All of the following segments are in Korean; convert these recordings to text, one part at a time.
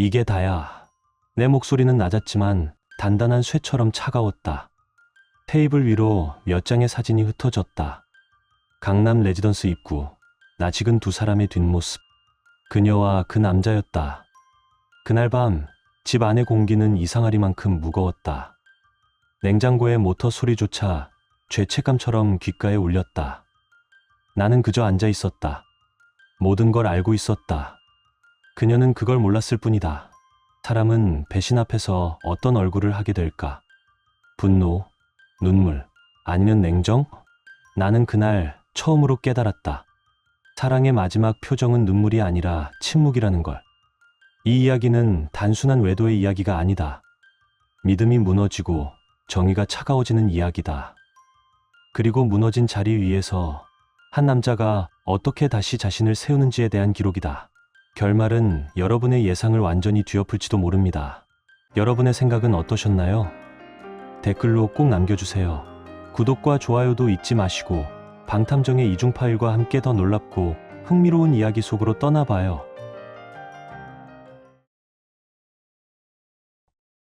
이게 다야. 내 목소리는 낮았지만 단단한 쇠처럼 차가웠다. 테이블 위로 몇 장의 사진이 흩어졌다. 강남 레지던스 입구, 낯익은 두 사람의 뒷모습. 그녀와 그 남자였다. 그날 밤 집 안의 공기는 이상하리만큼 무거웠다. 냉장고의 모터 소리조차 죄책감처럼 귓가에 울렸다. 나는 그저 앉아 있었다. 모든 걸 알고 있었다. 그녀는 그걸 몰랐을 뿐이다. 사람은 배신 앞에서 어떤 얼굴을 하게 될까? 분노, 눈물, 아니면 냉정? 나는 그날 처음으로 깨달았다. 사랑의 마지막 표정은 눈물이 아니라 침묵이라는 걸. 이 이야기는 단순한 외도의 이야기가 아니다. 믿음이 무너지고 정의가 차가워지는 이야기다. 그리고 무너진 자리 위에서 한 남자가 어떻게 다시 자신을 세우는지에 대한 기록이다. 결말은 여러분의 예상을 완전히 뒤엎을지도 모릅니다. 여러분의 생각은 어떠셨나요? 댓글로 꼭 남겨주세요. 구독과 좋아요도 잊지 마시고 방탐정의 이중 파일과 함께 더 놀랍고 흥미로운 이야기 속으로 떠나봐요.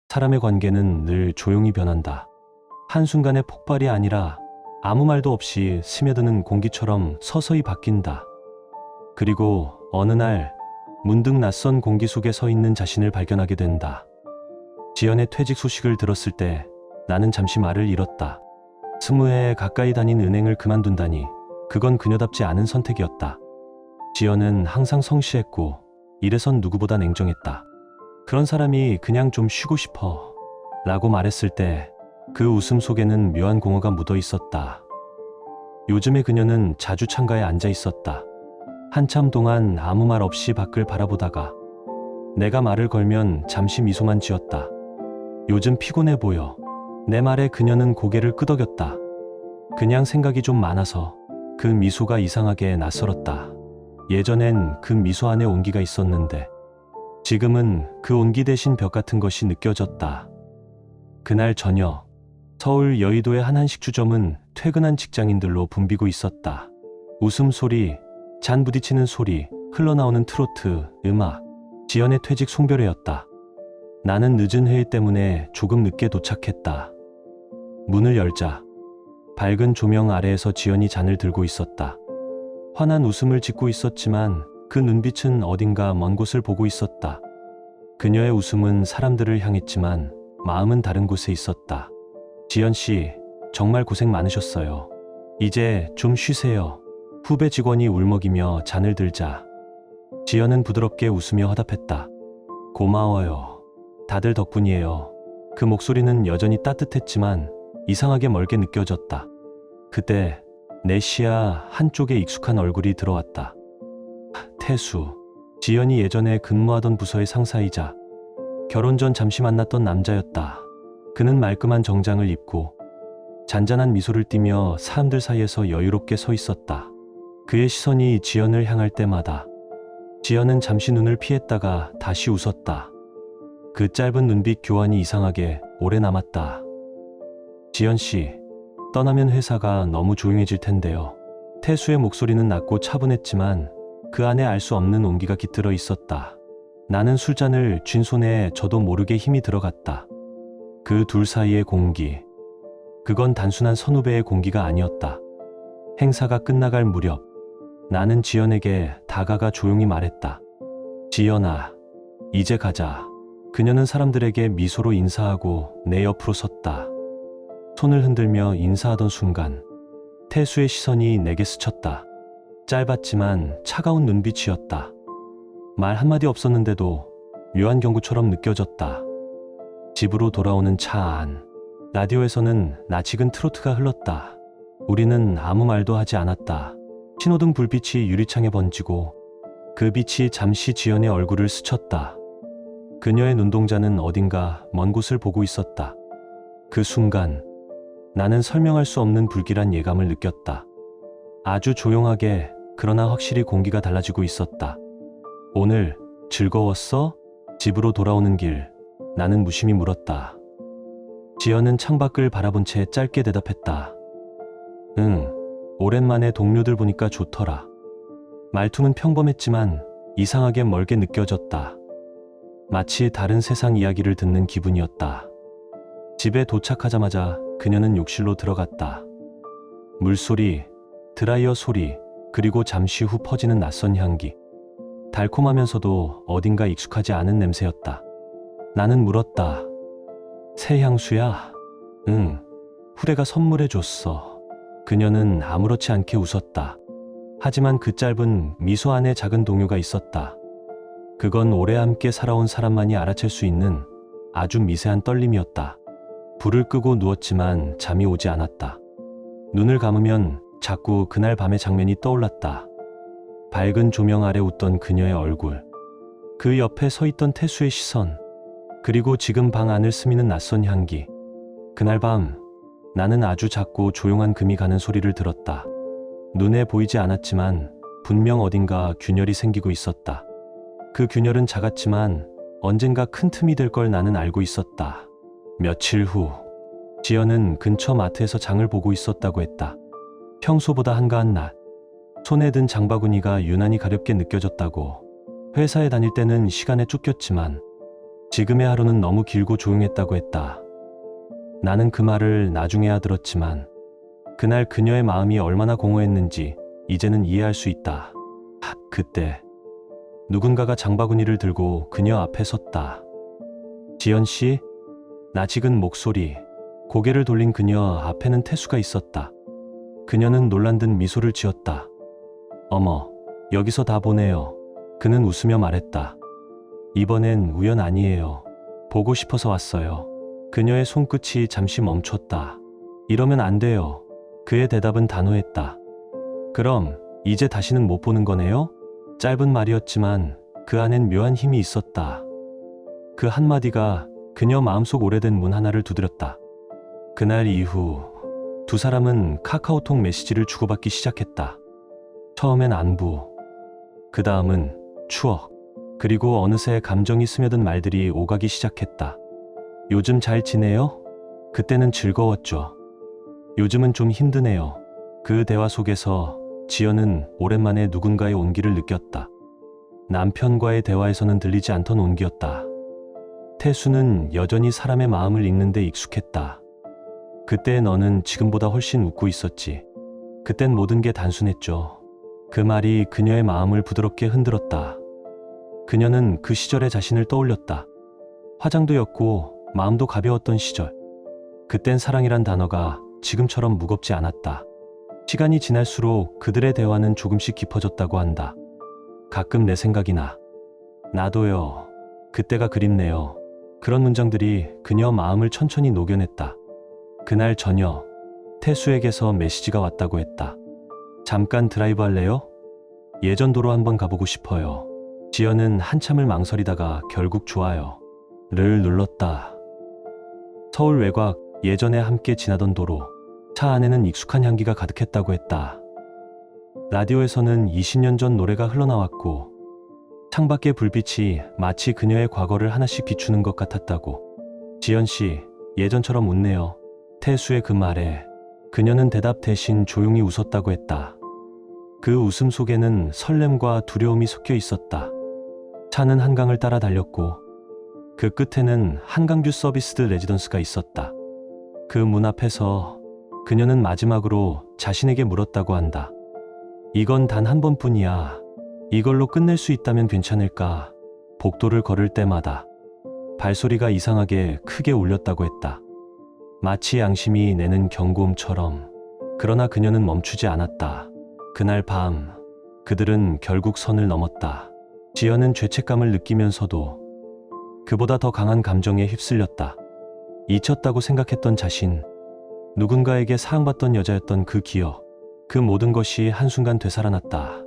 사람의 관계는 늘 조용히 변한다. 한순간의 폭발이 아니라 아무 말도 없이 스며드는 공기처럼 서서히 바뀐다. 그리고 어느 날 문득 낯선 공기 속에 서 있는 자신을 발견하게 된다. 지연의 퇴직 소식을 들었을 때 나는 잠시 말을 잃었다. 20회 가까이 다닌 은행을 그만둔다니 그건 그녀답지 않은 선택이었다. 지연은 항상 성실했고 일에선 누구보다 냉정했다. 그런 사람이 그냥 좀 쉬고 싶어 라고 말했을 때 그 웃음 속에는 묘한 공허가 묻어 있었다. 요즘에 그녀는 자주 창가에 앉아 있었다. 한참 동안 아무 말 없이 밖을 바라보다가 내가 말을 걸면 잠시 미소만 지었다. 요즘 피곤해 보여. 내 말에 그녀는 고개를 끄덕였다. 그냥 생각이 좀 많아서. 그 미소가 이상하게 낯설었다. 예전엔 그 미소 안에 온기가 있었는데 지금은 그 온기 대신 벽 같은 것이 느껴졌다. 그날 저녁 서울 여의도의 한 한식주점은 퇴근한 직장인들로 붐비고 있었다. 웃음소리, 잔 부딪히는 소리, 흘러나오는 트로트, 음악, 지연의 퇴직 송별회였다. 나는 늦은 회의 때문에 조금 늦게 도착했다. 문을 열자 밝은 조명 아래에서 지연이 잔을 들고 있었다. 환한 웃음을 짓고 있었지만 그 눈빛은 어딘가 먼 곳을 보고 있었다. 그녀의 웃음은 사람들을 향했지만 마음은 다른 곳에 있었다. 지연 씨, 정말 고생 많으셨어요. 이제 좀 쉬세요. 후배 직원이 울먹이며 잔을 들자 지연은 부드럽게 웃으며 화답했다. 고마워요. 다들 덕분이에요. 그 목소리는 여전히 따뜻했지만 이상하게 멀게 느껴졌다. 그때 내 시야 한쪽에 익숙한 얼굴이 들어왔다. 태수. 지연이 예전에 근무하던 부서의 상사이자 결혼 전 잠시 만났던 남자였다. 그는 말끔한 정장을 입고 잔잔한 미소를 띠며 사람들 사이에서 여유롭게 서 있었다. 그의 시선이 지연을 향할 때마다 지연은 잠시 눈을 피했다가 다시 웃었다. 그 짧은 눈빛 교환이 이상하게 오래 남았다. 지연 씨, 떠나면 회사가 너무 조용해질 텐데요. 태수의 목소리는 낮고 차분했지만 그 안에 알 수 없는 온기가 깃들어 있었다. 나는 술잔을 쥔 손에 저도 모르게 힘이 들어갔다. 그 둘 사이의 공기. 그건 단순한 선후배의 공기가 아니었다. 행사가 끝나갈 무렵 나는 지연에게 다가가 조용히 말했다. 지연아, 이제 가자. 그녀는 사람들에게 미소로 인사하고 내 옆으로 섰다. 손을 흔들며 인사하던 순간 태수의 시선이 내게 스쳤다. 짧았지만 차가운 눈빛이었다. 말 한마디 없었는데도 묘한 경고처럼 느껴졌다. 집으로 돌아오는 차 안. 라디오에서는 낯익은 트로트가 흘렀다. 우리는 아무 말도 하지 않았다. 신호등 불빛이 유리창에 번지고 그 빛이 잠시 지연의 얼굴을 스쳤다. 그녀의 눈동자는 어딘가 먼 곳을 보고 있었다. 그 순간 나는 설명할 수 없는 불길한 예감을 느꼈다. 아주 조용하게 그러나 확실히 공기가 달라지고 있었다. 오늘 즐거웠어? 집으로 돌아오는 길 나는 무심히 물었다. 지연은 창밖을 바라본 채 짧게 대답했다. 응, 오랜만에 동료들 보니까 좋더라. 말투는 평범했지만 이상하게 멀게 느껴졌다. 마치 다른 세상 이야기를 듣는 기분이었다. 집에 도착하자마자 그녀는 욕실로 들어갔다. 물소리, 드라이어 소리, 그리고 잠시 후 퍼지는 낯선 향기. 달콤하면서도 어딘가 익숙하지 않은 냄새였다. 나는 물었다. 새 향수야? 응. 후레가 선물해줬어. 그녀는 아무렇지 않게 웃었다. 하지만 그 짧은 미소 안에 작은 동요가 있었다. 그건 오래 함께 살아온 사람만이 알아챌 수 있는 아주 미세한 떨림이었다. 불을 끄고 누웠지만 잠이 오지 않았다. 눈을 감으면 자꾸 그날 밤의 장면이 떠올랐다. 밝은 조명 아래 웃던 그녀의 얼굴, 그 옆에 서 있던 태수의 시선, 그리고 지금 방 안을 스미는 낯선 향기. 그날 밤 나는 아주 작고 조용한 금이 가는 소리를 들었다. 눈에 보이지 않았지만 분명 어딘가 균열이 생기고 있었다. 그 균열은 작았지만 언젠가 큰 틈이 될 걸 나는 알고 있었다. 며칠 후 지연은 근처 마트에서 장을 보고 있었다고 했다. 평소보다 한가한 날, 손에 든 장바구니가 유난히 가볍게 느껴졌다고. 회사에 다닐 때는 시간에 쫓겼지만 지금의 하루는 너무 길고 조용했다고 했다. 나는 그 말을 나중에야 들었지만 그날 그녀의 마음이 얼마나 공허했는지 이제는 이해할 수 있다. 그때 누군가가 장바구니를 들고 그녀 앞에 섰다. 지연 씨? 낯익은 목소리, 고개를 돌린 그녀 앞에는 태수가 있었다. 그녀는 놀란 듯 미소를 지었다. 어머, 여기서 다 보네요. 그는 웃으며 말했다. 이번엔 우연 아니에요. 보고 싶어서 왔어요. 그녀의 손끝이 잠시 멈췄다. 이러면 안 돼요. 그의 대답은 단호했다. 그럼 이제 다시는 못 보는 거네요? 짧은 말이었지만 그 안엔 묘한 힘이 있었다. 그 한마디가 그녀 마음속 오래된 문 하나를 두드렸다. 그날 이후 두 사람은 카카오톡 메시지를 주고받기 시작했다. 처음엔 안부, 그 다음은 추억, 그리고 어느새 감정이 스며든 말들이 오가기 시작했다. 요즘 잘 지내요? 그때는 즐거웠죠. 요즘은 좀 힘드네요. 그 대화 속에서 지연은 오랜만에 누군가의 온기를 느꼈다. 남편과의 대화에서는 들리지 않던 온기였다. 태수는 여전히 사람의 마음을 읽는 데 익숙했다. 그때 너는 지금보다 훨씬 웃고 있었지. 그땐 모든 게 단순했죠. 그 말이 그녀의 마음을 부드럽게 흔들었다. 그녀는 그 시절의 자신을 떠올렸다. 화장도 옅고 마음도 가벼웠던 시절. 그땐 사랑이란 단어가 지금처럼 무겁지 않았다. 시간이 지날수록 그들의 대화는 조금씩 깊어졌다고 한다. 가끔 내 생각이 나. 나도요. 그때가 그립네요. 그런 문장들이 그녀 마음을 천천히 녹여냈다. 그날 저녁, 태수에게서 메시지가 왔다고 했다. 잠깐 드라이브 할래요? 예전 도로 한번 가보고 싶어요. 지연은 한참을 망설이다가 결국 좋아요. 를 눌렀다. 서울 외곽, 예전에 함께 지나던 도로. 차 안에는 익숙한 향기가 가득했다고 했다. 라디오에서는 20년 전 노래가 흘러나왔고 창밖의 불빛이 마치 그녀의 과거를 하나씩 비추는 것 같았다고. 지연 씨, 예전처럼 웃네요. 태수의 그 말에 그녀는 대답 대신 조용히 웃었다고 했다. 그 웃음 속에는 설렘과 두려움이 섞여 있었다. 차는 한강을 따라 달렸고 그 끝에는 한강뷰 서비스드 레지던스가 있었다. 그 문 앞에서 그녀는 마지막으로 자신에게 물었다고 한다. 이건 단 한 번뿐이야. 이걸로 끝낼 수 있다면 괜찮을까? 복도를 걸을 때마다 발소리가 이상하게 크게 울렸다고 했다. 마치 양심이 내는 경고음처럼. 그러나 그녀는 멈추지 않았다. 그날 밤 그들은 결국 선을 넘었다. 지연은 죄책감을 느끼면서도 그보다 더 강한 감정에 휩쓸렸다. 잊혔다고 생각했던 자신, 누군가에게 사랑받던 여자였던 그 기억, 그 모든 것이 한순간 되살아났다.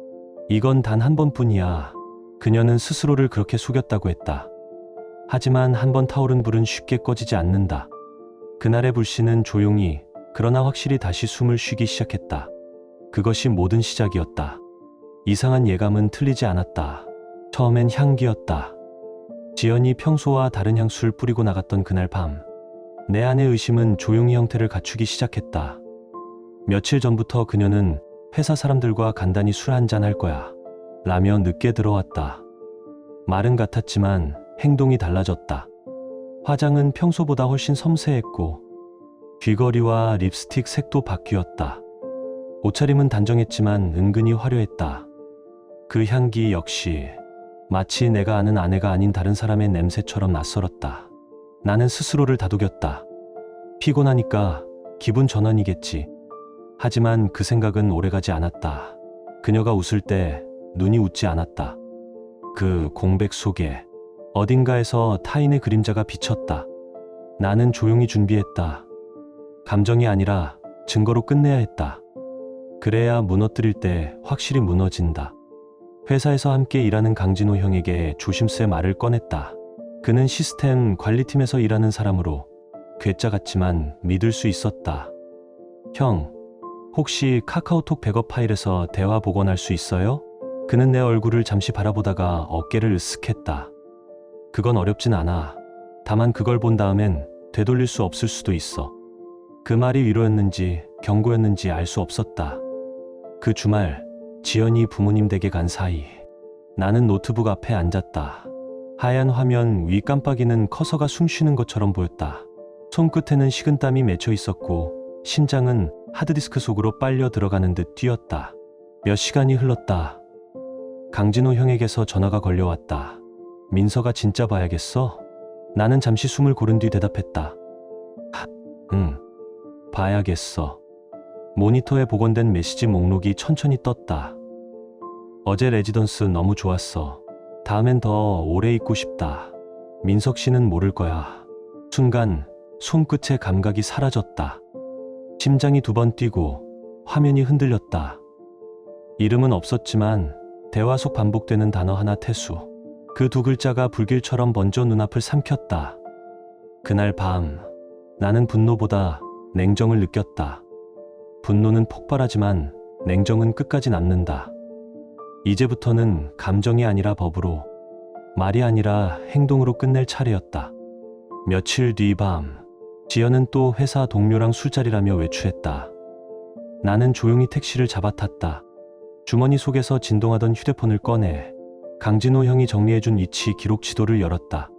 이건 단 한 번뿐이야. 그녀는 스스로를 그렇게 속였다고 했다. 하지만 한 번 타오른 불은 쉽게 꺼지지 않는다. 그날의 불씨는 조용히 그러나 확실히 다시 숨을 쉬기 시작했다. 그것이 모든 시작이었다. 이상한 예감은 틀리지 않았다. 처음엔 향기였다. 지연이 평소와 다른 향수를 뿌리고 나갔던 그날 밤, 내 안의 의심은 조용히 형태를 갖추기 시작했다. 며칠 전부터 그녀는 회사 사람들과 간단히 술 한잔 할 거야 라며 늦게 들어왔다. 말은 같았지만 행동이 달라졌다. 화장은 평소보다 훨씬 섬세했고 귀걸이와 립스틱 색도 바뀌었다. 옷차림은 단정했지만 은근히 화려했다. 그 향기 역시 마치 내가 아는 아내가 아닌 다른 사람의 냄새처럼 낯설었다. 나는 스스로를 다독였다. 피곤하니까 기분 전환이겠지. 하지만 그 생각은 오래가지 않았다. 그녀가 웃을 때 눈이 웃지 않았다. 그 공백 속에 어딘가에서 타인의 그림자가 비쳤다. 나는 조용히 준비했다. 감정이 아니라 증거로 끝내야 했다. 그래야 무너뜨릴 때 확실히 무너진다. 회사에서 함께 일하는 강진호 형에게 조심스레 말을 꺼냈다. 그는 시스템 관리팀에서 일하는 사람으로 괴짜 같지만 믿을 수 있었다. 형, 혹시 카카오톡 백업 파일에서 대화 복원할 수 있어요? 그는 내 얼굴을 잠시 바라보다가 어깨를 으쓱했다. 그건 어렵진 않아. 다만 그걸 본 다음엔 되돌릴 수 없을 수도 있어. 그 말이 위로였는지 경고였는지 알 수 없었다. 그 주말 지연이 부모님 댁에 간 사이 나는 노트북 앞에 앉았다. 하얀 화면 위 깜빡이는 커서가 숨쉬는 것처럼 보였다. 손끝에는 식은땀이 맺혀 있었고 심장은 하드디스크 속으로 빨려 들어가는 듯 뛰었다. 몇 시간이 흘렀다. 강진호 형에게서 전화가 걸려왔다. 민서가 진짜 봐야겠어? 나는 잠시 숨을 고른 뒤 대답했다. 응, 봐야겠어. 모니터에 복원된 메시지 목록이 천천히 떴다. 어제 레지던스 너무 좋았어. 다음엔 더 오래 있고 싶다. 민석 씨는 모를 거야. 순간 손끝의 감각이 사라졌다. 심장이 2번 뛰고 화면이 흔들렸다. 이름은 없었지만 대화 속 반복되는 단어 하나 태수. 그 2글자가 불길처럼 먼저 눈앞을 삼켰다. 그날 밤 나는 분노보다 냉정을 느꼈다. 분노는 폭발하지만 냉정은 끝까지 남는다. 이제부터는 감정이 아니라 법으로, 말이 아니라 행동으로 끝낼 차례였다. 며칠 뒤 밤, 지연은 또 회사 동료랑 술자리라며 외출했다. 나는 조용히 택시를 잡아탔다. 주머니 속에서 진동하던 휴대폰을 꺼내 강진호 형이 정리해준 위치 기록 지도를 열었다.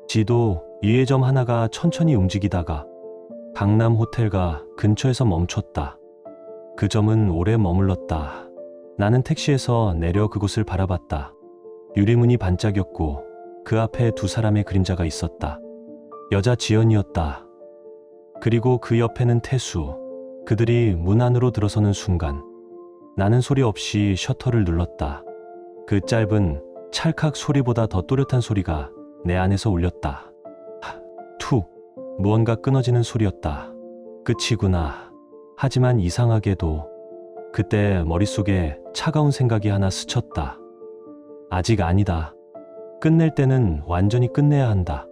지도 유해점 하나가 천천히 움직이다가 강남 호텔가 근처에서 멈췄다. 그 점은 오래 머물렀다. 나는 택시에서 내려 그곳을 바라봤다. 유리문이 반짝였고 그 앞에 2 사람의 그림자가 있었다. 여자 지연이었다. 그리고 그 옆에는 태수. 그들이 문 안으로 들어서는 순간 나는 소리 없이 셔터를 눌렀다. 그 짧은 찰칵 소리보다 더 또렷한 소리가 내 안에서 울렸다. 툭, 무언가 끊어지는 소리였다. 끝이구나. 하지만 이상하게도 그때 머릿속에 차가운 생각이 하나 스쳤다. 아직 아니다. 끝낼 때는 완전히 끝내야 한다.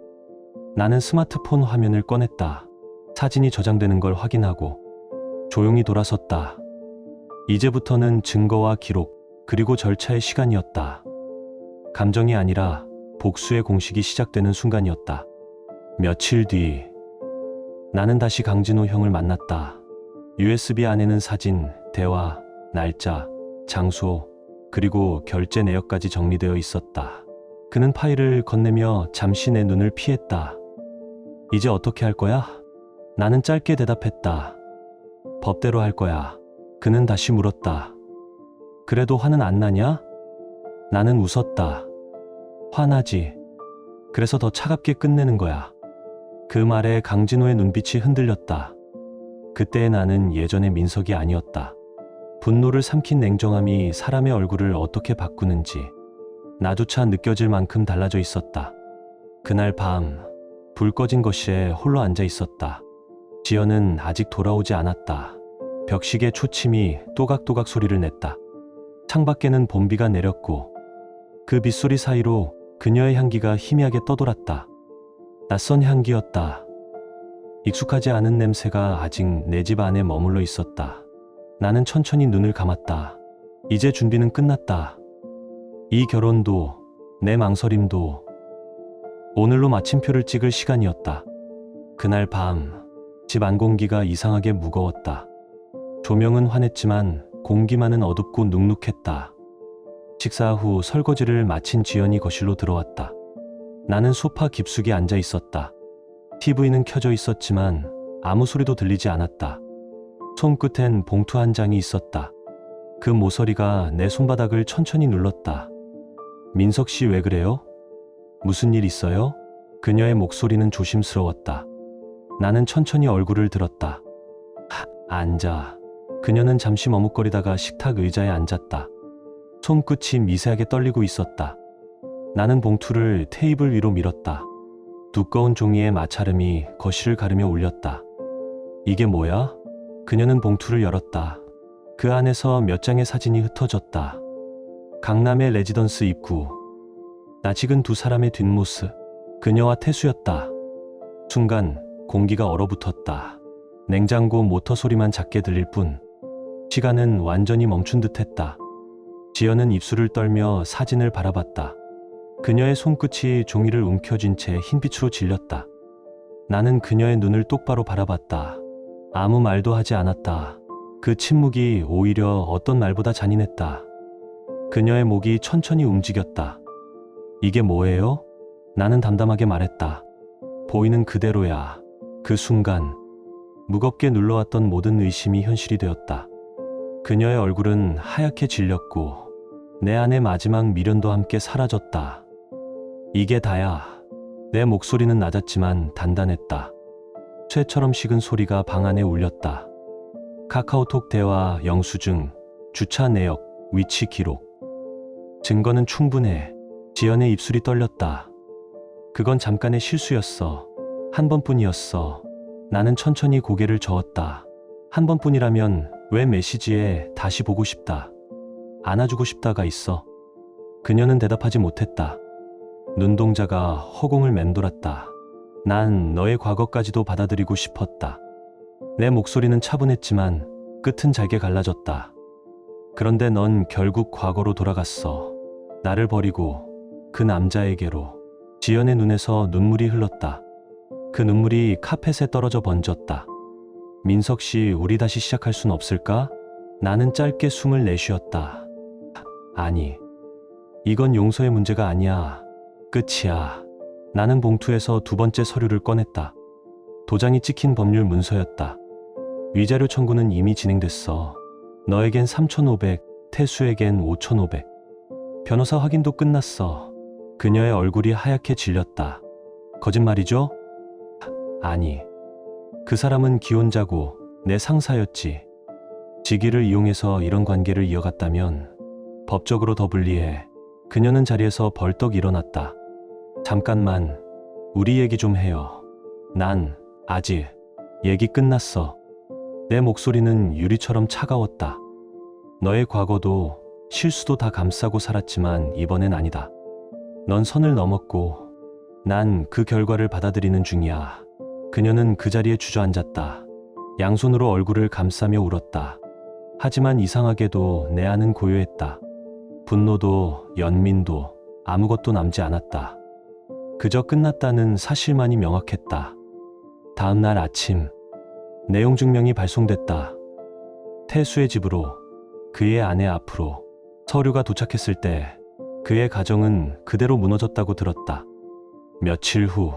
나는 스마트폰 화면을 꺼냈다. 사진이 저장되는 걸 확인하고 조용히 돌아섰다. 이제부터는 증거와 기록, 그리고 절차의 시간이었다. 감정이 아니라 복수의 공식이 시작되는 순간이었다. 며칠 뒤 나는 다시 강진호 형을 만났다. USB 안에는 사진, 대화, 날짜, 장소, 그리고 결제 내역까지 정리되어 있었다. 그는 파일을 건네며 잠시 내 눈을 피했다. 이제 어떻게 할 거야? 나는 짧게 대답했다. 법대로 할 거야. 그는 다시 물었다. 그래도 화는 안 나냐? 나는 웃었다. 화나지. 그래서 더 차갑게 끝내는 거야. 그 말에 강진호의 눈빛이 흔들렸다. 그때의 나는 예전의 민석이 아니었다. 분노를 삼킨 냉정함이 사람의 얼굴을 어떻게 바꾸는지 나조차 느껴질 만큼 달라져 있었다. 그날 밤, 불 꺼진 거실에 홀로 앉아 있었다. 지연은 아직 돌아오지 않았다. 벽시계 초침이 또각또각 소리를 냈다. 창밖에는 봄비가 내렸고 그 빗소리 사이로 그녀의 향기가 희미하게 떠돌았다. 낯선 향기였다. 익숙하지 않은 냄새가 아직 내 집 안에 머물러 있었다. 나는 천천히 눈을 감았다. 이제 준비는 끝났다. 이 결혼도, 내 망설임도 오늘로 마침표를 찍을 시간이었다. 그날 밤, 집 안 공기가 이상하게 무거웠다. 조명은 환했지만 공기만은 어둡고 눅눅했다. 식사 후 설거지를 마친 지연이 거실로 들어왔다. 나는 소파 깊숙이 앉아 있었다. TV는 켜져 있었지만 아무 소리도 들리지 않았다. 손끝엔 봉투 한 장이 있었다. 그 모서리가 내 손바닥을 천천히 눌렀다. 민석 씨 왜 그래요? 무슨 일 있어요? 그녀의 목소리는 조심스러웠다. 나는 천천히 얼굴을 들었다. 앉아. 그녀는 잠시 머뭇거리다가 식탁 의자에 앉았다. 손끝이 미세하게 떨리고 있었다. 나는 봉투를 테이블 위로 밀었다. 두꺼운 종이에 마찰음이 거실을 가르며 울렸다. 이게 뭐야? 그녀는 봉투를 열었다. 그 안에서 몇 장의 사진이 흩어졌다. 강남의 레지던스 입구. 낯익은 두 사람의 뒷모습. 그녀와 태수였다. 순간 공기가 얼어붙었다. 냉장고 모터 소리만 작게 들릴 뿐 시간은 완전히 멈춘 듯했다. 지연은 입술을 떨며 사진을 바라봤다. 그녀의 손끝이 종이를 움켜쥔 채 흰빛으로 질렸다. 나는 그녀의 눈을 똑바로 바라봤다. 아무 말도 하지 않았다. 그 침묵이 오히려 어떤 말보다 잔인했다. 그녀의 목이 천천히 움직였다. 이게 뭐예요? 나는 담담하게 말했다. 보이는 그대로야. 그 순간 무겁게 눌러왔던 모든 의심이 현실이 되었다. 그녀의 얼굴은 하얗게 질렸고 내 안의 마지막 미련도 함께 사라졌다. 이게 다야. 내 목소리는 낮았지만 단단했다. 쇠처럼 식은 소리가 방 안에 울렸다. 카카오톡 대화 영수증, 주차 내역, 위치 기록. 증거는 충분해. 지연의 입술이 떨렸다. 그건 잠깐의 실수였어. 한 번뿐이었어. 나는 천천히 고개를 저었다. 한 번뿐이라면 왜 메시지에 다시 보고 싶다. 안아주고 싶다가 있어. 그녀는 대답하지 못했다. 눈동자가 허공을 맴돌았다. 난 너의 과거까지도 받아들이고 싶었다. 내 목소리는 차분했지만 끝은 잘게 갈라졌다. 그런데 넌 결국 과거로 돌아갔어. 나를 버리고 그 남자에게로. 지연의 눈에서 눈물이 흘렀다. 그 눈물이 카펫에 떨어져 번졌다. 민석 씨, 우리 다시 시작할 순 없을까? 나는 짧게 숨을 내쉬었다. 아니, 이건 용서의 문제가 아니야. 끝이야. 나는 봉투에서 두 번째 서류를 꺼냈다. 도장이 찍힌 법률 문서였다. 위자료 청구는 이미 진행됐어. 너에겐 3,500, 태수에겐 5,500. 변호사 확인도 끝났어. 그녀의 얼굴이 하얗게 질렸다. 거짓말이죠? 아니, 그 사람은 기혼자고 내 상사였지. 직위를 이용해서 이런 관계를 이어갔다면 법적으로 더 불리해. 그녀는 자리에서 벌떡 일어났다. 잠깐만, 우리 얘기 좀 해요. 난 아직 얘기 끝났어. 내 목소리는 유리처럼 차가웠다. 너의 과거도 실수도 다 감싸고 살았지만 이번엔 아니다. 넌 선을 넘었고 난 그 결과를 받아들이는 중이야. 그녀는 그 자리에 주저앉았다. 양손으로 얼굴을 감싸며 울었다. 하지만 이상하게도 내 안은 고요했다. 분노도 연민도 아무것도 남지 않았다. 그저 끝났다는 사실만이 명확했다. 다음 날 아침, 내용 증명이 발송됐다. 태수의 집으로, 그의 아내 앞으로. 서류가 도착했을 때 그의 가정은 그대로 무너졌다고 들었다. 며칠 후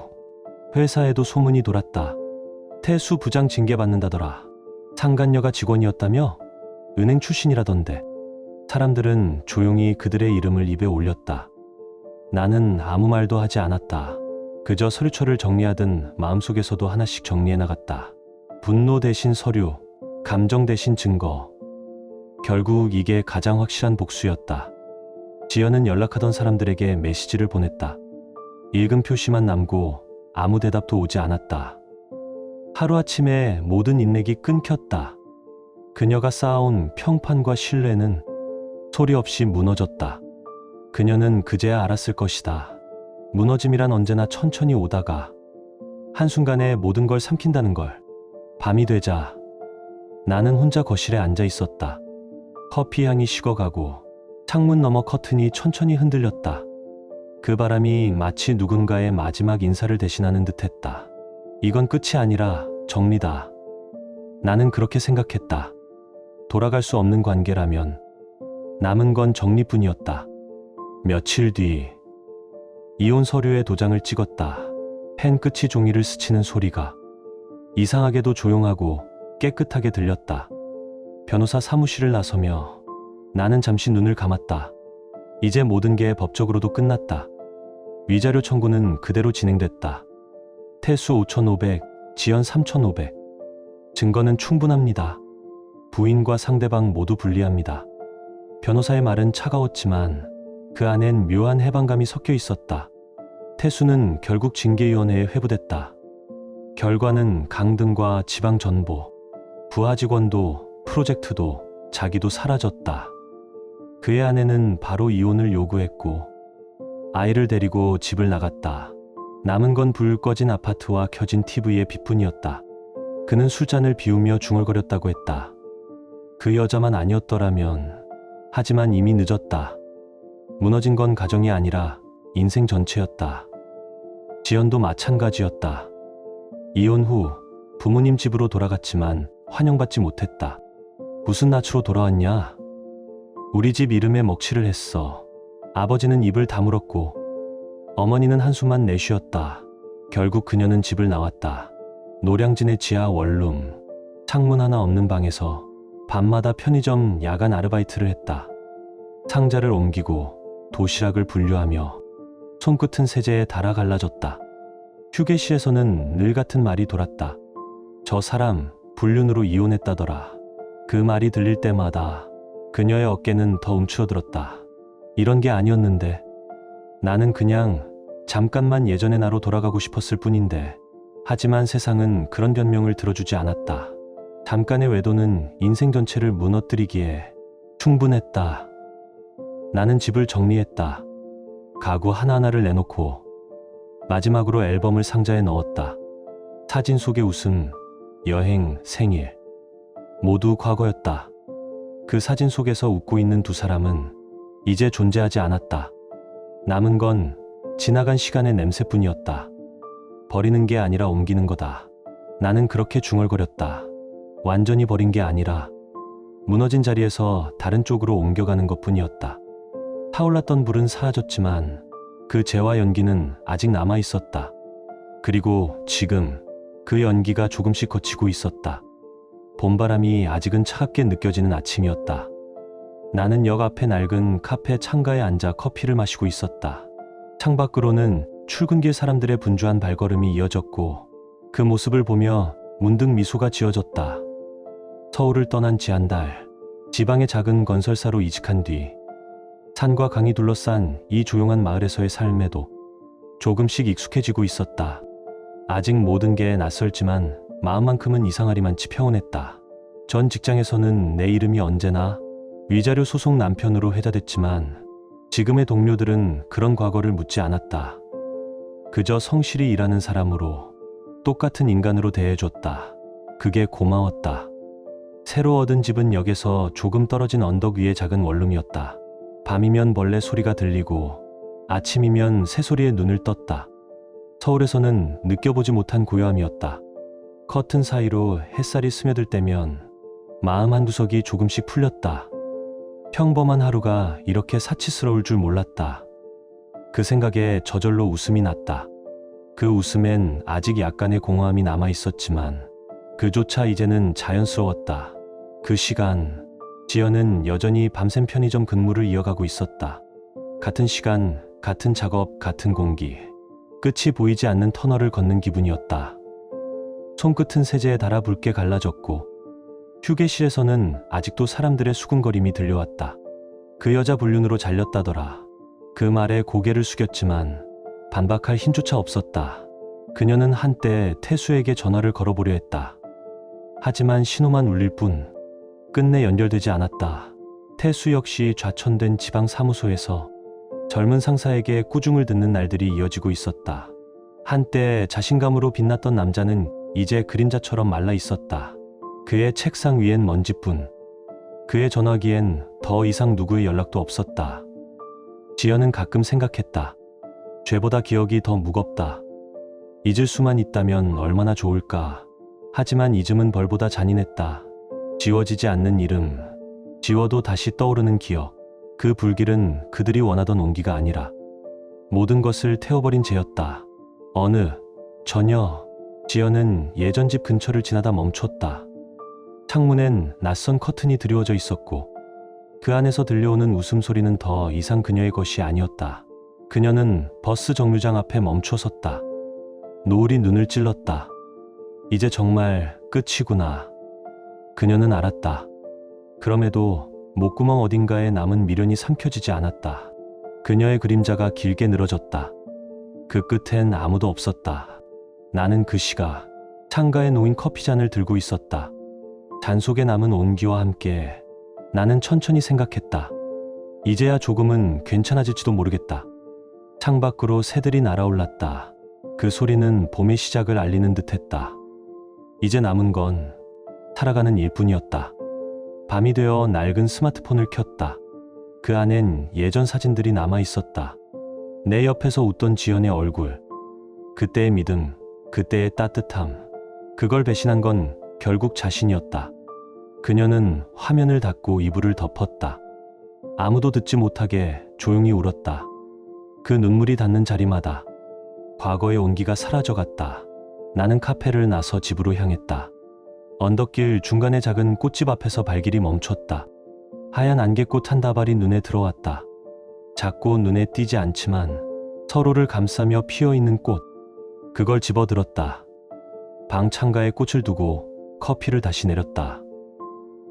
회사에도 소문이 돌았다. 태수 부장 징계받는다더라. 상간녀가 직원이었다며? 은행 출신이라던데. 사람들은 조용히 그들의 이름을 입에 올렸다. 나는 아무 말도 하지 않았다. 그저 서류철을 정리하듯 마음속에서도 하나씩 정리해 나갔다. 분노 대신 서류, 감정 대신 증거. 결국 이게 가장 확실한 복수였다. 지연은 연락하던 사람들에게 메시지를 보냈다. 읽은 표시만 남고 아무 대답도 오지 않았다. 하루아침에 모든 인맥이 끊겼다. 그녀가 쌓아온 평판과 신뢰는 소리 없이 무너졌다. 그녀는 그제야 알았을 것이다. 무너짐이란 언제나 천천히 오다가 한순간에 모든 걸 삼킨다는 걸. 밤이 되자 나는 혼자 거실에 앉아 있었다. 커피 향이 식어가고 창문 너머 커튼이 천천히 흔들렸다. 그 바람이 마치 누군가의 마지막 인사를 대신하는 듯했다. 이건 끝이 아니라 정리다. 나는 그렇게 생각했다. 돌아갈 수 없는 관계라면 남은 건 정리뿐이었다. 며칠 뒤 이혼 서류에 도장을 찍었다. 펜 끝이 종이를 스치는 소리가 이상하게도 조용하고 깨끗하게 들렸다. 변호사 사무실을 나서며 나는 잠시 눈을 감았다. 이제 모든 게 법적으로도 끝났다. 위자료 청구는 그대로 진행됐다. 태수 5,500, 지연 3,500. 증거는 충분합니다. 부인과 상대방 모두 불리합니다. 변호사의 말은 차가웠지만 그 안엔 묘한 해방감이 섞여 있었다. 태수는 결국 징계위원회에 회부됐다. 결과는 강등과 지방전보, 부하 직원도 프로젝트도 자기도 사라졌다. 그의 아내는 바로 이혼을 요구했고 아이를 데리고 집을 나갔다. 남은 건 불 꺼진 아파트와 켜진 TV의 빛뿐이었다. 그는 술잔을 비우며 중얼거렸다고 했다. 그 여자만 아니었더라면. 하지만 이미 늦었다. 무너진 건 가정이 아니라 인생 전체였다. 지연도 마찬가지였다. 이혼 후 부모님 집으로 돌아갔지만 환영받지 못했다. 무슨 낯으로 돌아왔냐? 우리 집 이름에 먹칠을 했어. 아버지는 입을 다물었고 어머니는 한숨만 내쉬었다. 결국 그녀는 집을 나왔다. 노량진의 지하 원룸, 창문 하나 없는 방에서 밤마다 편의점 야간 아르바이트를 했다. 상자를 옮기고 도시락을 분류하며 손끝은 세제에 달아 갈라졌다. 휴게실에서는 늘 같은 말이 돌았다. 저 사람 불륜으로 이혼했다더라. 그 말이 들릴 때마다 그녀의 어깨는 더 움츠러들었다. 이런 게 아니었는데 나는 그냥 잠깐만 예전의 나로 돌아가고 싶었을 뿐인데 하지만 세상은 그런 변명을 들어주지 않았다. 잠깐의 외도는 인생 전체를 무너뜨리기에 충분했다. 나는 집을 정리했다. 가구 하나하나를 내놓고 마지막으로 앨범을 상자에 넣었다. 사진 속의 웃음, 여행, 생일 모두 과거였다. 그 사진 속에서 웃고 있는 두 사람은 이제 존재하지 않았다. 남은 건 지나간 시간의 냄새뿐이었다. 버리는 게 아니라 옮기는 거다. 나는 그렇게 중얼거렸다. 완전히 버린 게 아니라 무너진 자리에서 다른 쪽으로 옮겨가는 것뿐이었다. 타올랐던 불은 사라졌지만 그 재와 연기는 아직 남아 있었다. 그리고 지금 그 연기가 조금씩 걷히고 있었다. 봄바람이 아직은 차갑게 느껴지는 아침이었다. 나는 역 앞에 낡은 카페 창가에 앉아 커피를 마시고 있었다. 창밖으로는 출근길 사람들의 분주한 발걸음이 이어졌고 그 모습을 보며 문득 미소가 지어졌다. 서울을 떠난 지한달, 지방의 작은 건설사로 이직한 뒤 산과 강이 둘러싼 이 조용한 마을에서의 삶에도 조금씩 익숙해지고 있었다. 아직 모든 게 낯설지만 마음만큼은 이상하리만치 평온했다. 전 직장에서는 내 이름이 언제나 위자료 소송 남편으로 회자됐지만 지금의 동료들은 그런 과거를 묻지 않았다. 그저 성실히 일하는 사람으로 똑같은 인간으로 대해줬다. 그게 고마웠다. 새로 얻은 집은 역에서 조금 떨어진 언덕 위의 작은 원룸이었다. 밤이면 벌레 소리가 들리고 아침이면 새소리에 눈을 떴다. 서울에서는 느껴보지 못한 고요함이었다. 커튼 사이로 햇살이 스며들 때면 마음 한구석이 조금씩 풀렸다. 평범한 하루가 이렇게 사치스러울 줄 몰랐다. 그 생각에 저절로 웃음이 났다. 그 웃음엔 아직 약간의 공허함이 남아 있었지만 그조차 이제는 자연스러웠다. 그 시간, 지연은 여전히 밤샘 편의점 근무를 이어가고 있었다. 같은 시간, 같은 작업, 같은 공기. 끝이 보이지 않는 터널을 걷는 기분이었다. 손끝은 세제에 달아 붉게 갈라졌고 휴게실에서는 아직도 사람들의 수군거림이 들려왔다. 그 여자 불륜으로 잘렸다더라. 그 말에 고개를 숙였지만 반박할 힘조차 없었다. 그녀는 한때 태수에게 전화를 걸어보려 했다. 하지만 신호만 울릴 뿐 끝내 연결되지 않았다. 태수 역시 좌천된 지방사무소에서 젊은 상사에게 꾸중을 듣는 날들이 이어지고 있었다. 한때 자신감으로 빛났던 남자는 이제 그림자처럼 말라 있었다. 그의 책상 위엔 먼지뿐. 그의 전화기엔 더 이상 누구의 연락도 없었다. 지연은 가끔 생각했다. 죄보다 기억이 더 무겁다. 잊을 수만 있다면 얼마나 좋을까. 하지만 잊음은 벌보다 잔인했다. 지워지지 않는 이름, 지워도 다시 떠오르는 기억. 그 불길은 그들이 원하던 온기가 아니라 모든 것을 태워버린 죄였다. 어느 저녁, 지연은 예전 집 근처를 지나다 멈췄다. 창문엔 낯선 커튼이 드리워져 있었고 그 안에서 들려오는 웃음소리는 더 이상 그녀의 것이 아니었다. 그녀는 버스 정류장 앞에 멈춰 섰다. 노을이 눈을 찔렀다. 이제 정말 끝이구나. 그녀는 알았다. 그럼에도 목구멍 어딘가에 남은 미련이 삼켜지지 않았다. 그녀의 그림자가 길게 늘어졌다. 그 끝엔 아무도 없었다. 나는 그 시각 창가에 놓인 커피잔을 들고 있었다. 잔 속에 남은 온기와 함께 나는 천천히 생각했다. 이제야 조금은 괜찮아질지도 모르겠다. 창밖으로 새들이 날아올랐다. 그 소리는 봄의 시작을 알리는 듯했다. 이제 남은 건 살아가는 일뿐이었다. 밤이 되어 낡은 스마트폰을 켰다. 그 안엔 예전 사진들이 남아 있었다. 내 옆에서 웃던 지연의 얼굴, 그때의 믿음, 그때의 따뜻함, 그걸 배신한 건 결국 자신이었다. 그녀는 화면을 닫고 이불을 덮었다. 아무도 듣지 못하게 조용히 울었다. 그 눈물이 닿는 자리마다 과거의 온기가 사라져갔다. 나는 카페를 나서 집으로 향했다. 언덕길 중간의 작은 꽃집 앞에서 발길이 멈췄다. 하얀 안개꽃 한 다발이 눈에 들어왔다. 작고 눈에 띄지 않지만 서로를 감싸며 피어있는 꽃. 그걸 집어들었다. 방 창가에 꽃을 두고 커피를 다시 내렸다.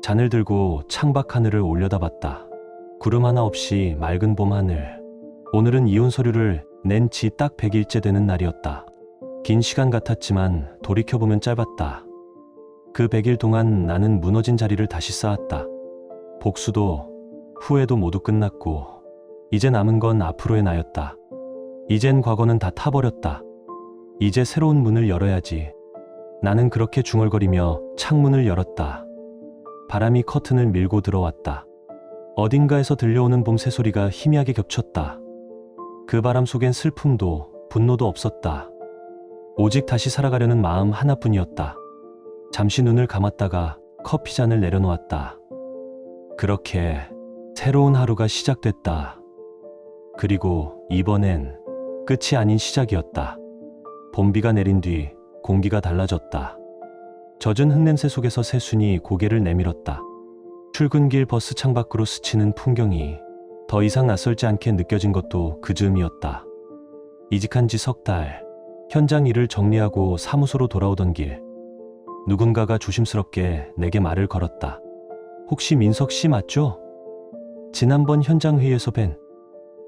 잔을 들고 창밖 하늘을 올려다봤다. 구름 하나 없이 맑은 봄 하늘. 오늘은 이혼 서류를 낸 지 딱 100일째 되는 날이었다. 긴 시간 같았지만 돌이켜보면 짧았다. 그 100일 동안 나는 무너진 자리를 다시 쌓았다. 복수도 후회도 모두 끝났고 이제 남은 건 앞으로의 나였다. 이젠 과거는 다 타버렸다. 이제 새로운 문을 열어야지. 나는 그렇게 중얼거리며 창문을 열었다. 바람이 커튼을 밀고 들어왔다. 어딘가에서 들려오는 봄 새소리가 희미하게 겹쳤다. 그 바람 속엔 슬픔도 분노도 없었다. 오직 다시 살아가려는 마음 하나뿐이었다. 잠시 눈을 감았다가 커피잔을 내려놓았다. 그렇게 새로운 하루가 시작됐다. 그리고 이번엔 끝이 아닌 시작이었다. 봄비가 내린 뒤 공기가 달라졌다. 젖은 흙냄새 속에서 새순이 고개를 내밀었다. 출근길 버스 창밖으로 스치는 풍경이 더 이상 낯설지 않게 느껴진 것도 그 즈음이었다. 이직한 지 석 달, 현장 일을 정리하고 사무소로 돌아오던 길, 누군가가 조심스럽게 내게 말을 걸었다. 혹시 민석 씨 맞죠? 지난번 현장 회의에서 뵌.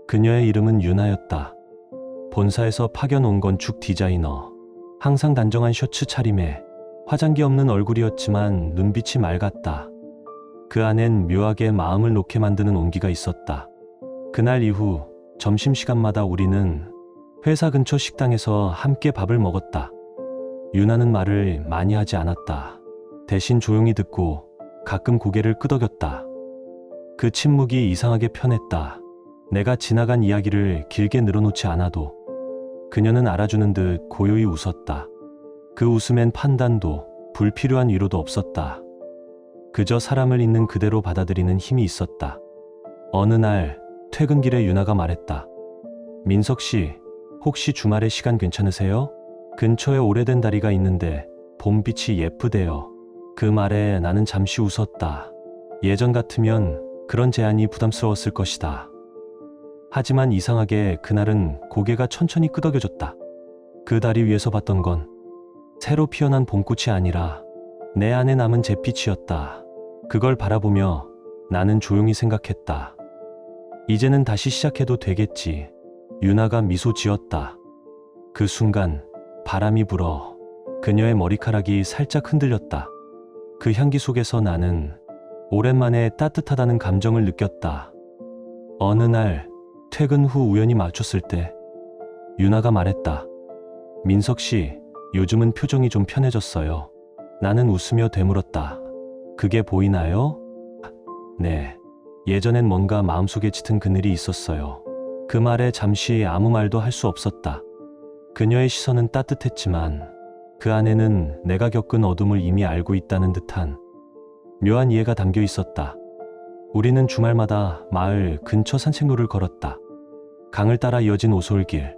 그녀의 이름은 유나였다. 본사에서 파견 온 건축 디자이너. 항상 단정한 셔츠 차림에 화장기 없는 얼굴이었지만 눈빛이 맑았다. 그 안엔 묘하게 마음을 놓게 만드는 온기가 있었다. 그날 이후 점심시간마다 우리는 회사 근처 식당에서 함께 밥을 먹었다. 유나는 말을 많이 하지 않았다. 대신 조용히 듣고 가끔 고개를 끄덕였다. 그 침묵이 이상하게 편했다. 내가 지나간 이야기를 길게 늘어놓지 않아도 그녀는 알아주는 듯 고요히 웃었다. 그 웃음엔 판단도 불필요한 위로도 없었다. 그저 사람을 있는 그대로 받아들이는 힘이 있었다. 어느 날 퇴근길에 유나가 말했다. 민석 씨, 혹시 주말에 시간 괜찮으세요? 근처에 오래된 다리가 있는데 봄빛이 예쁘대요. 그 말에 나는 잠시 웃었다. 예전 같으면 그런 제안이 부담스러웠을 것이다. 하지만 이상하게 그날은 고개가 천천히 끄덕여졌다. 그 다리 위에서 봤던 건 새로 피어난 봄꽃이 아니라 내 안에 남은 잿빛이었다. 그걸 바라보며 나는 조용히 생각했다. 이제는 다시 시작해도 되겠지. 유나가 미소 지었다. 그 순간 바람이 불어 그녀의 머리카락이 살짝 흔들렸다. 그 향기 속에서 나는 오랜만에 따뜻하다는 감정을 느꼈다. 어느 날 퇴근 후 우연히 마주쳤을 때 유나가 말했다. 민석 씨, 요즘은 표정이 좀 편해졌어요. 나는 웃으며 되물었다. 그게 보이나요? 네. 예전엔 뭔가 마음속에 짙은 그늘이 있었어요. 그 말에 잠시 아무 말도 할 수 없었다. 그녀의 시선은 따뜻했지만 그 안에는 내가 겪은 어둠을 이미 알고 있다는 듯한 묘한 이해가 담겨 있었다. 우리는 주말마다 마을 근처 산책로를 걸었다. 강을 따라 이어진 오솔길.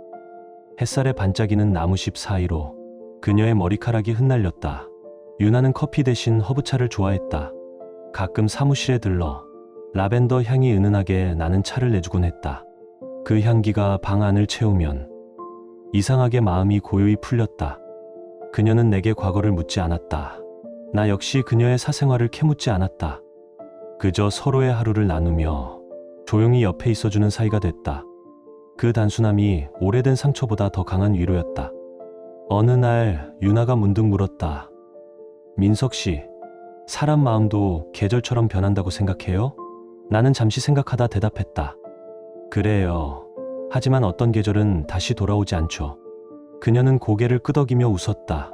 햇살에 반짝이는 나무십 사이로 그녀의 머리카락이 흩날렸다. 유나는 커피 대신 허브차를 좋아했다. 가끔 사무실에 들러 라벤더 향이 은은하게 나는 차를 내주곤 했다. 그 향기가 방 안을 채우면 이상하게 마음이 고요히 풀렸다. 그녀는 내게 과거를 묻지 않았다. 나 역시 그녀의 사생활을 캐묻지 않았다. 그저 서로의 하루를 나누며 조용히 옆에 있어주는 사이가 됐다. 그 단순함이 오래된 상처보다 더 강한 위로였다. 어느 날 유나가 문득 물었다. 민석 씨, 사람 마음도 계절처럼 변한다고 생각해요? 나는 잠시 생각하다 대답했다. 그래요. 하지만 어떤 계절은 다시 돌아오지 않죠. 그녀는 고개를 끄덕이며 웃었다.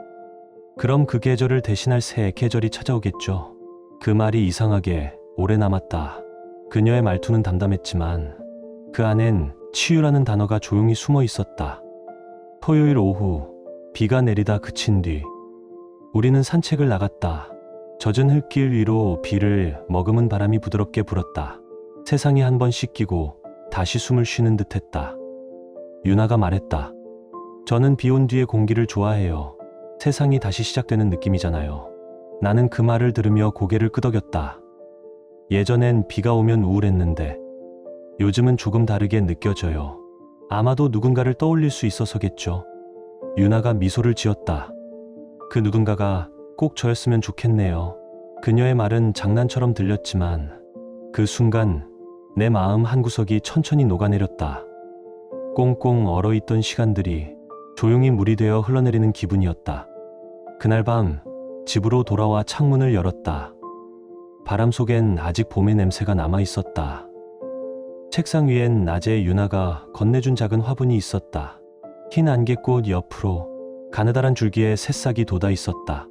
그럼 그 계절을 대신할 새 계절이 찾아오겠죠. 그 말이 이상하게 오래 남았다. 그녀의 말투는 담담했지만 그 안엔 치유라는 단어가 조용히 숨어 있었다. 토요일 오후, 비가 내리다 그친 뒤 우리는 산책을 나갔다. 젖은 흙길 위로 비를 머금은 바람이 부드럽게 불었다. 세상이 한 번 씻기고 다시 숨을 쉬는 듯했다. 유나가 말했다. 저는 비 온 뒤의 공기를 좋아해요. 세상이 다시 시작되는 느낌이잖아요. 나는 그 말을 들으며 고개를 끄덕였다. 예전엔 비가 오면 우울했는데 요즘은 조금 다르게 느껴져요. 아마도 누군가를 떠올릴 수 있어서겠죠. 유나가 미소를 지었다. 그 누군가가 꼭 저였으면 좋겠네요. 그녀의 말은 장난처럼 들렸지만 그 순간 내 마음 한구석이 천천히 녹아내렸다. 꽁꽁 얼어있던 시간들이 조용히 물이 되어 흘러내리는 기분이었다. 그날 밤 집으로 돌아와 창문을 열었다. 바람 속엔 아직 봄의 냄새가 남아있었다. 책상 위엔 낮에 유나가 건네준 작은 화분이 있었다. 흰 안개꽃 옆으로 가느다란 줄기에 새싹이 돋아 있었다.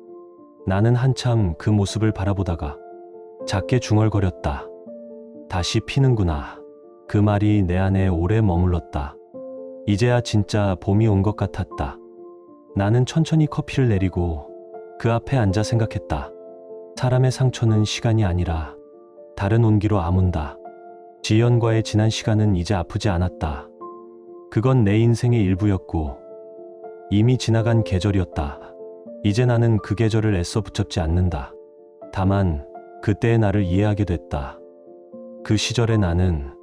나는 한참 그 모습을 바라보다가 작게 중얼거렸다. 다시 피는구나. 그 말이 내 안에 오래 머물렀다. 이제야 진짜 봄이 온 것 같았다. 나는 천천히 커피를 내리고 그 앞에 앉아 생각했다. 사람의 상처는 시간이 아니라 다른 온기로 아문다. 지연과의 지난 시간은 이제 아프지 않았다. 그건 내 인생의 일부였고 이미 지나간 계절이었다. 이제 나는 그 계절을 애써 붙잡지 않는다. 다만 그때의 나를 이해하게 됐다. 그 시절의 나는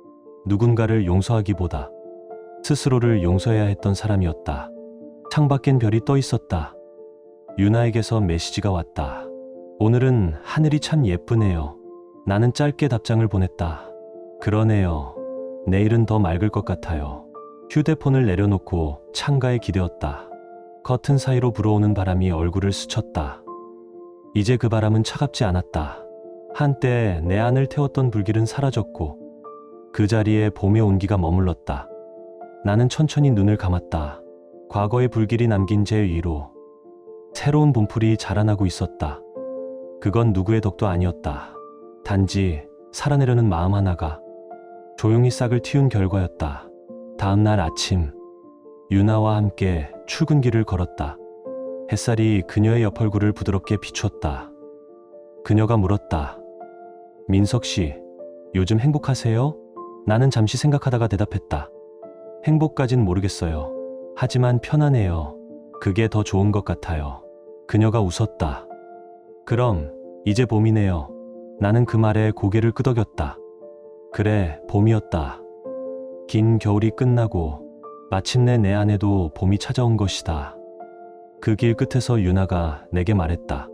누군가를 용서하기보다 스스로를 용서해야 했던 사람이었다. 창밖엔 별이 떠 있었다. 유나에게서 메시지가 왔다. 오늘은 하늘이 참 예쁘네요. 나는 짧게 답장을 보냈다. 그러네요. 내일은 더 맑을 것 같아요. 휴대폰을 내려놓고 창가에 기대었다. 커튼 사이로 불어오는 바람이 얼굴을 스쳤다. 이제 그 바람은 차갑지 않았다. 한때 내 안을 태웠던 불길은 사라졌고 그 자리에 봄의 온기가 머물렀다. 나는 천천히 눈을 감았다. 과거의 불길이 남긴 제 위로 새로운 봄풀이 자라나고 있었다. 그건 누구의 덕도 아니었다. 단지 살아내려는 마음 하나가 조용히 싹을 틔운 결과였다. 다음 날 아침, 유나와 함께 출근길을 걸었다. 햇살이 그녀의 옆 얼굴을 부드럽게 비췄다. 그녀가 물었다. 민석 씨, 요즘 행복하세요? 나는 잠시 생각하다가 대답했다. 행복까진 모르겠어요. 하지만 편안해요. 그게 더 좋은 것 같아요. 그녀가 웃었다. 그럼 이제 봄이네요. 나는 그 말에 고개를 끄덕였다. 그래, 봄이었다. 긴 겨울이 끝나고 마침내 내 안에도 봄이 찾아온 것이다. 그 길 끝에서 유나가 내게 말했다.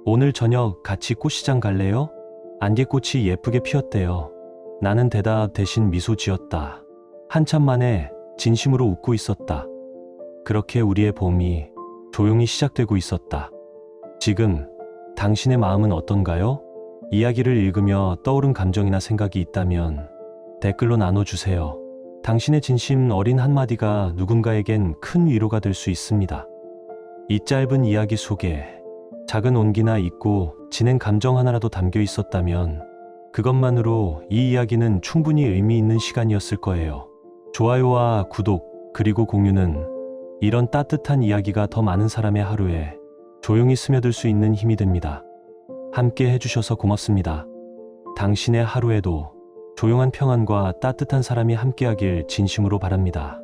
오늘 저녁 같이 꽃시장 갈래요? 안개꽃이 예쁘게 피었대요. 나는 대답 대신 미소 지었다. 한참 만에 진심으로 웃고 있었다. 그렇게 우리의 봄이 조용히 시작되고 있었다. 지금 당신의 마음은 어떤가요? 이야기를 읽으며 떠오른 감정이나 생각이 있다면 댓글로 나눠주세요. 당신의 진심 어린 한마디가 누군가에겐 큰 위로가 될 수 있습니다. 이 짧은 이야기 속에 작은 온기나 잊고 지낸 감정 하나라도 담겨 있었다면 그것만으로 이 이야기는 충분히 의미 있는 시간이었을 거예요. 좋아요와 구독 그리고 공유는 이런 따뜻한 이야기가 더 많은 사람의 하루에 조용히 스며들 수 있는 힘이 됩니다. 함께 해주셔서 고맙습니다. 당신의 하루에도 조용한 평안과 따뜻한 사람이 함께하길 진심으로 바랍니다.